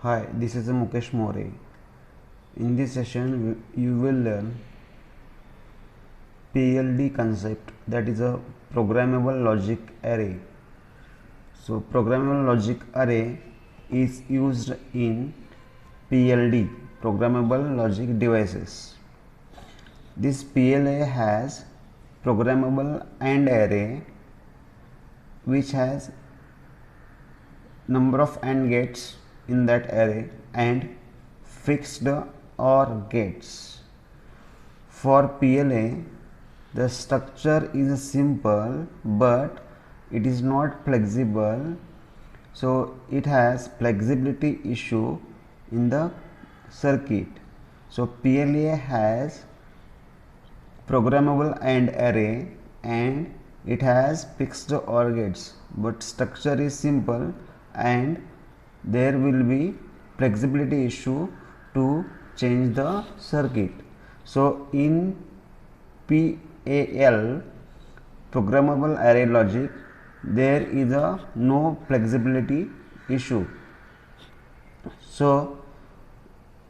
Hi, this is Mukesh More. In this session, you will learn PLD concept, that is a programmable logic array. So, programmable logic array is used in PLD, programmable logic devices. This PLA has programmable AND array which has number of AND gates in that array and fixed OR gates. For PLA, the structure is simple but it is not flexible, so it has flexibility issue in the circuit. So PLA has programmable AND array and it has fixed OR gates, but structure is simple and there will be flexibility issue to change the circuit. So in PAL, programmable array logic, there is a no flexibility issue. So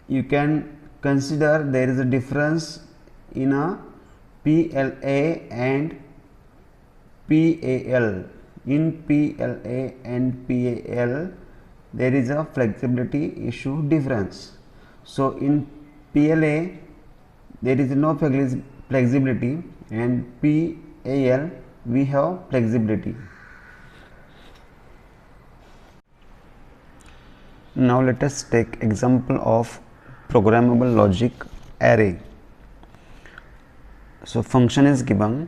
you can consider there is a difference in a PLA and PAL. In PLA and PAL, there is a flexibility issue difference. So in PLA, there is no flexibility, and PAL we have flexibility. Now let us take example of programmable logic array. So function is given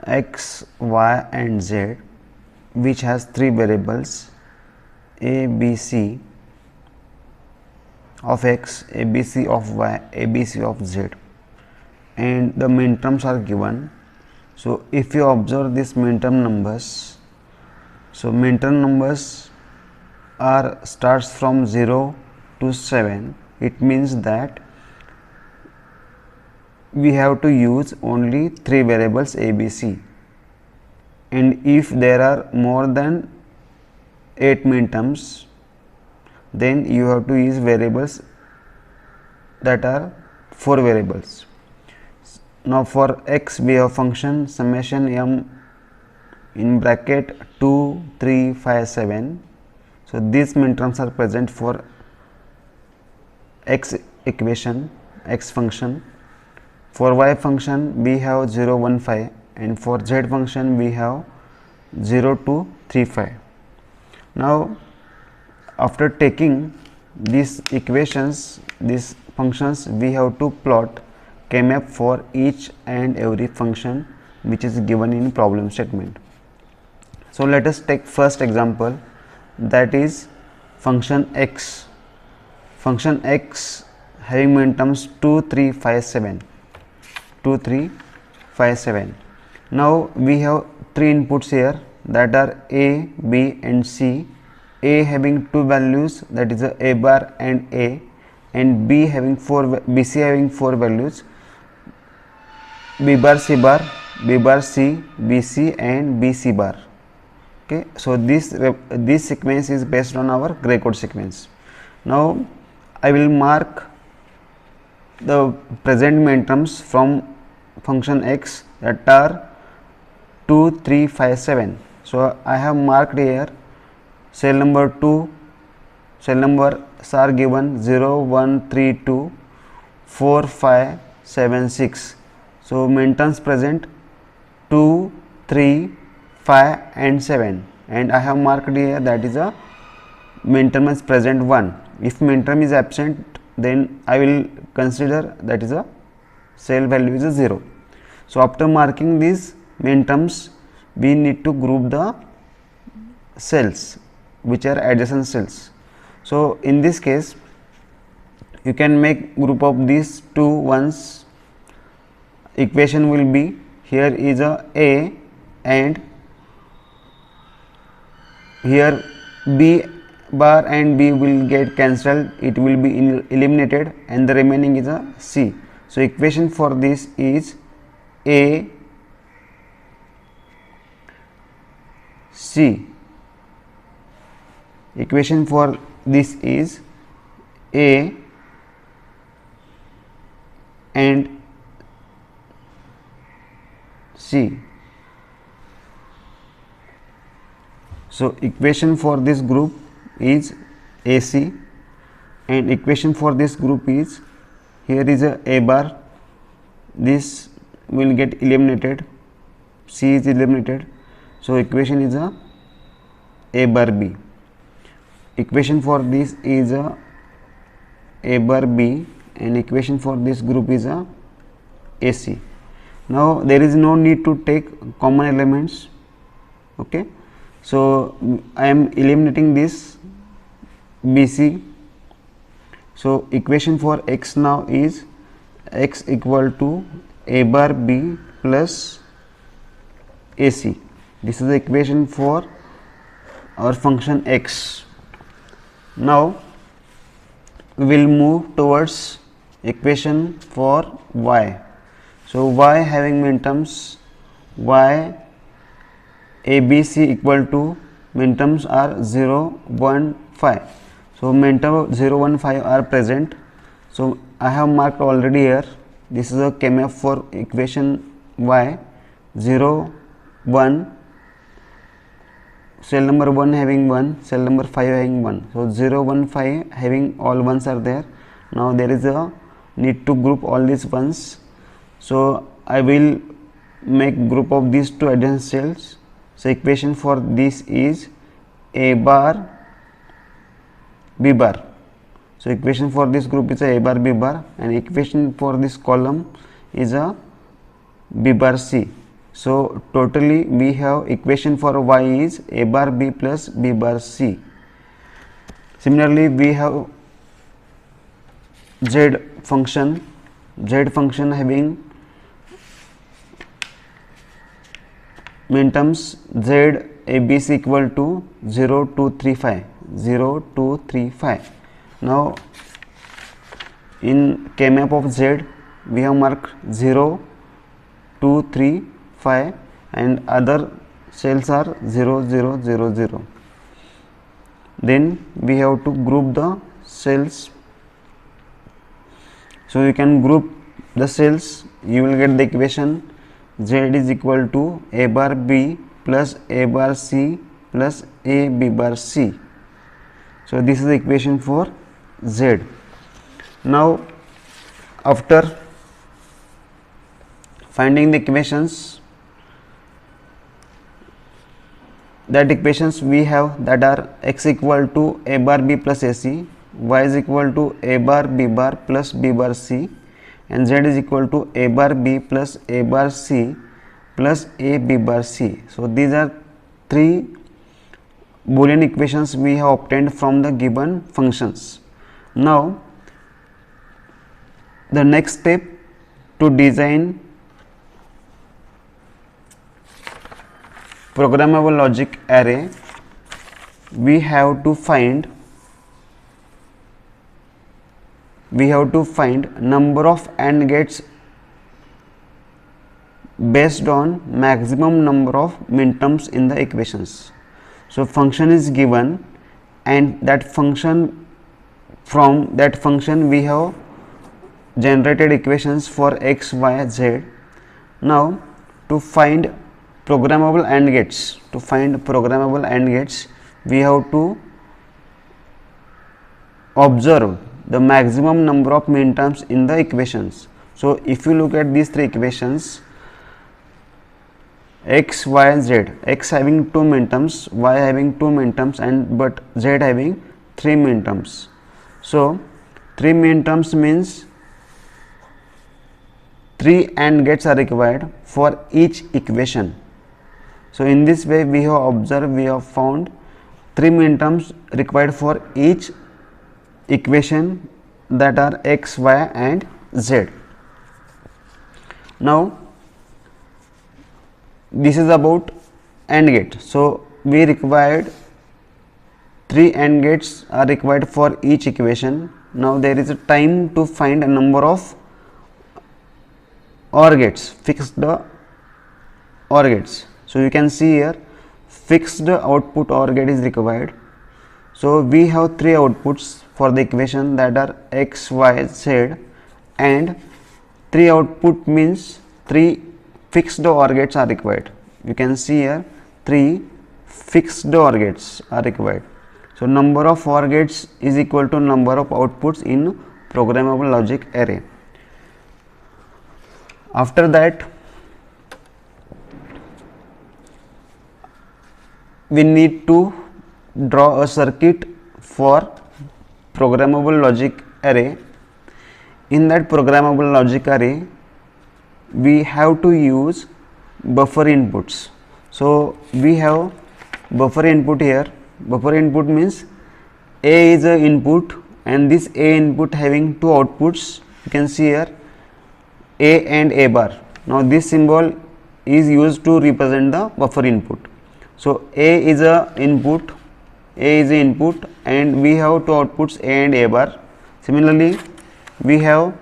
x, y and z, which has three variables a, b, c of x, a, b, c of y, a, b, c of z, and the minterms are given. So if you observe these minterm numbers, so minterm numbers are starts from 0 to 7. It means that we have to use only three variables a, b, c, and if there are more than 8 minterms, then you have to use variables that are 4 variables. Now for x we have function summation m in bracket 2, 3, 5, 7. So these minterms are present for x equation, x function. For y function we have 0, 1, 5, and for z function we have 0, 2, 3, 5. Now after taking these equations, these functions, we have to plot K-map for each and every function which is given in problem statement. So let us take first example, that is function x. Function x having minterms 2, 3, 5, 7. 2, 3, 5, 7. Now we have three inputs here, that are a, b and c. A having two values, that is a bar and a, and b having bc having four values, b bar, c bar, b bar, c, bc and bc bar. Okay, so this sequence is based on our gray code sequence. Now I will mark the present minterms from function x, that are 2, 3, 5, 7. So I have marked here cell number 2, cell numbers are given 0, 1, 3, 2, 4, 5, 7, 6. So minterms present 2, 3, 5 and 7, and I have marked here that is a minterm is present 1. If minterm is absent, then I will consider that is a cell value is a 0. So after marking these minterms, we need to group the cells which are adjacent cells. So in this case, you can make group of these two ones. Equation will be, here is a and here b bar and b will get cancelled, it will be eliminated, and the remaining is a c. So equation for this is a, c. Equation for this is A and C. So equation for this group is AC, and equation for this group is, here is a bar, this will get eliminated, C is eliminated, so equation is a bar B. Equation for this is a bar B, and equation for this group is AC. Now there is no need to take common elements, okay. So I am eliminating this BC. So equation for x now is x equal to a bar B plus AC. This is the equation for our function x. Now we will move towards equation for y. So y having minterms y ABC equal to, minterms are 0, 1, 5. So minterm 0, 1, 5 are present. So I have marked already here. This is a KMF for equation y. 0, 1, cell number 1 having 1, cell number 5 having 1. So 0, 1, 5 having all ones are there. Now there is a need to group all these ones. So I will make group of these two adjacent cells. So equation for this is a bar B bar. So equation for this group is a bar B bar, and equation for this column is a B bar C. So totally we have equation for y is a bar B plus B bar C. Similarly we have z function having minterms z ABC equal to 0, 2, 3, 5, 0, 2, 3, 5. Now in KMap of z we have marked 0, 2, 3, 5, and other cells are 0, 0, 0, 0. Then we have to group the cells. So you can group the cells, you will get the equation z is equal to a bar B plus a bar C plus a B bar C. So this is the equation for z. Now after finding the equations, that equations we have that are x equal to a bar B plus AC, y is equal to a bar B bar plus B bar C, and z is equal to a bar B plus a bar C plus a B bar C. So these are three Boolean equations we have obtained from the given functions. Now the next step to design programmable logic array, we have to find number of AND gates based on maximum number of minterms in the equations. So function is given, and that function, from that function we have generated equations for x, y, z. Now to find programmable AND gates, we have to observe the maximum number of minterms in the equations. So if you look at these three equations, x, y, and z, x having 2 minterms, y having 2 minterms, and but z having 3 minterms. So 3 minterms means 3 AND gates are required for each equation. So in this way we have observed, we have found 3 minterms required for each equation, that are x, y, and z. Now this is about AND gate. So we required 3 AND gates are required for each equation. Now there is a time to find a number of OR gates, fixed OR gates. So you can see here fixed output OR gate is required. So we have three outputs for the equation, that are x, y, z, and three output means three fixed OR gates are required. You can see here three fixed OR gates are required. So number of OR gates is equal to number of outputs in programmable logic array. After that, we need to draw a circuit for programmable logic array. In that programmable logic array, we have to use buffer inputs. So we have buffer input here. Buffer input means A is a input, and this A input having two outputs. You can see here A and A bar. Now this symbol is used to represent the buffer input. So A is a input, and we have two outputs A and A bar. Similarly, we have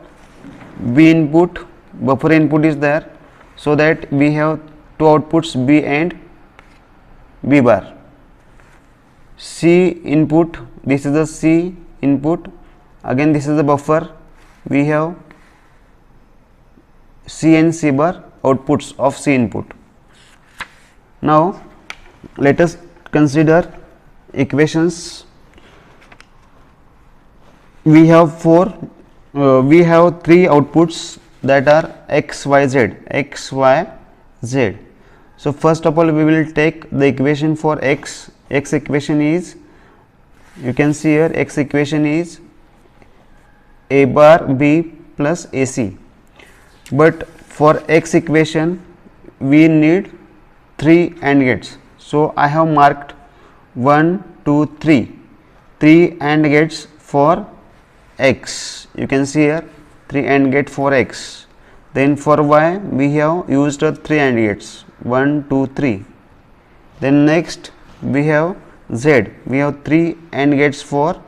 B input, buffer input is there, so that we have two outputs B and B bar. C input, this is the C input, again this is the buffer, we have C and C bar outputs of C input. Now let us consider equations. We have we have three outputs, that are x, y, z. So first of all, we will take the equation for x. X equation is, you can see here, x equation is a bar b plus ac. But for x equation we need three AND gates. So I have marked 1, 2, 3 AND gates for x. You can see here 3 AND gate for x. Then for y we have used 3 AND gates, 1, 2, 3. Then next we have z, we have 3 AND gates for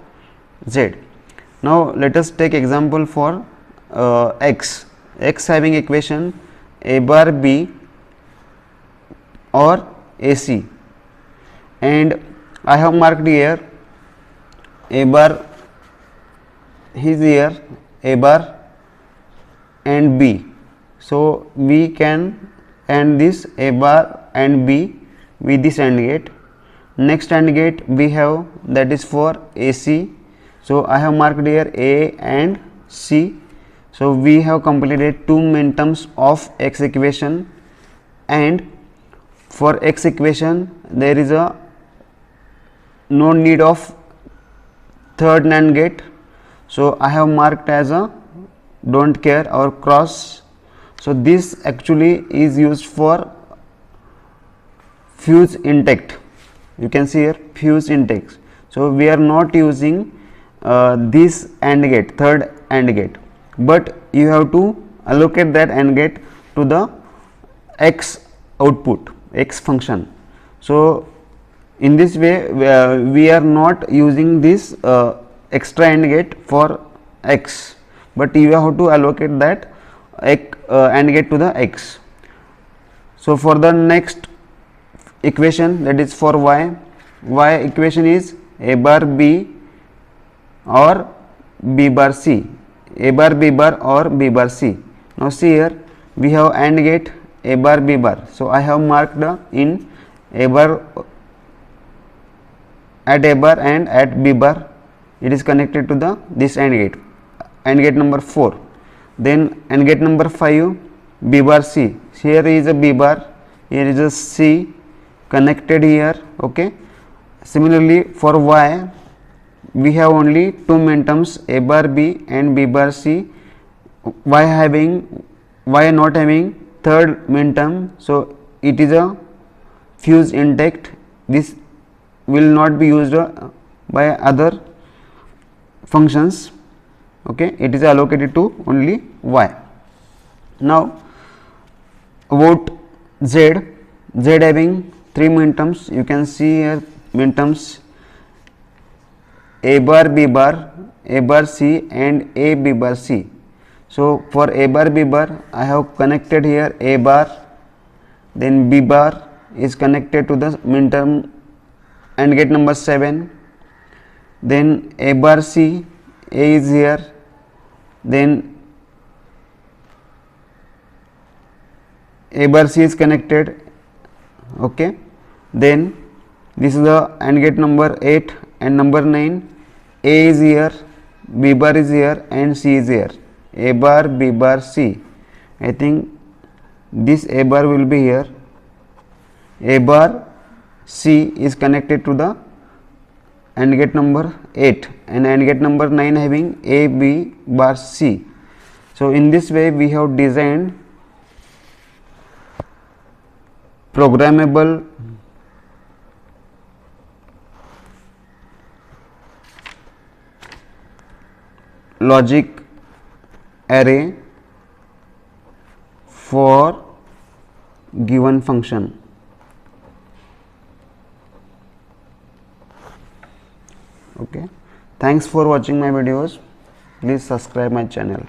z. Now let us take example for x. X having equation a bar b or ac, and I have marked here a bar is here, a bar and b. So we can AND this a bar and b with this AND gate. Next AND gate we have, that is for AC. So I have marked here A and C. So we have completed two minterms of x equation, and for x equation there is a no need of third NAND gate. So I have marked as a don't care or cross. So this actually is used for fuse intact. You can see here fuse intakes. So we are not using this AND gate, third AND gate, but you have to allocate that AND gate to the x output, x function. So in this way we are not using this extra AND gate for x, but you have to allocate that AND gate to the x. So for the next equation, that is for y equation is a bar b or b bar c, a bar b bar or b bar c. Now see here we have AND gate a bar b bar. So I have marked in a bar, at a bar and at b bar it is connected to the this AND gate number 4. Then AND gate number 5 b bar c. Here is a b bar, here is a c connected here. Okay. Similarly for y we have only two minterms, a bar b and b bar c. Y not having third minterm, so it is a fuse intact. This will not be used by other functions. Okay, it is allocated to only y. Now about z having three minterms. You can see here minterms a bar b bar, a bar c and a b bar c. So for a bar b bar I have connected here a bar, then b bar is connected to the minterm AND gate number 7, then a bar c, a is here, then a bar c is connected, okay. Then this is the AND gate number 8 and number 9, a is here, b bar is here and c is here, a bar, b bar, c. I think this a bar will be here, a bar c is connected to the AND gate number 8 and AND gate number 9 having a, b bar, c. So in this way we have designed programmable logic array for given function. Okay, thanks for watching my videos. Please subscribe my channel.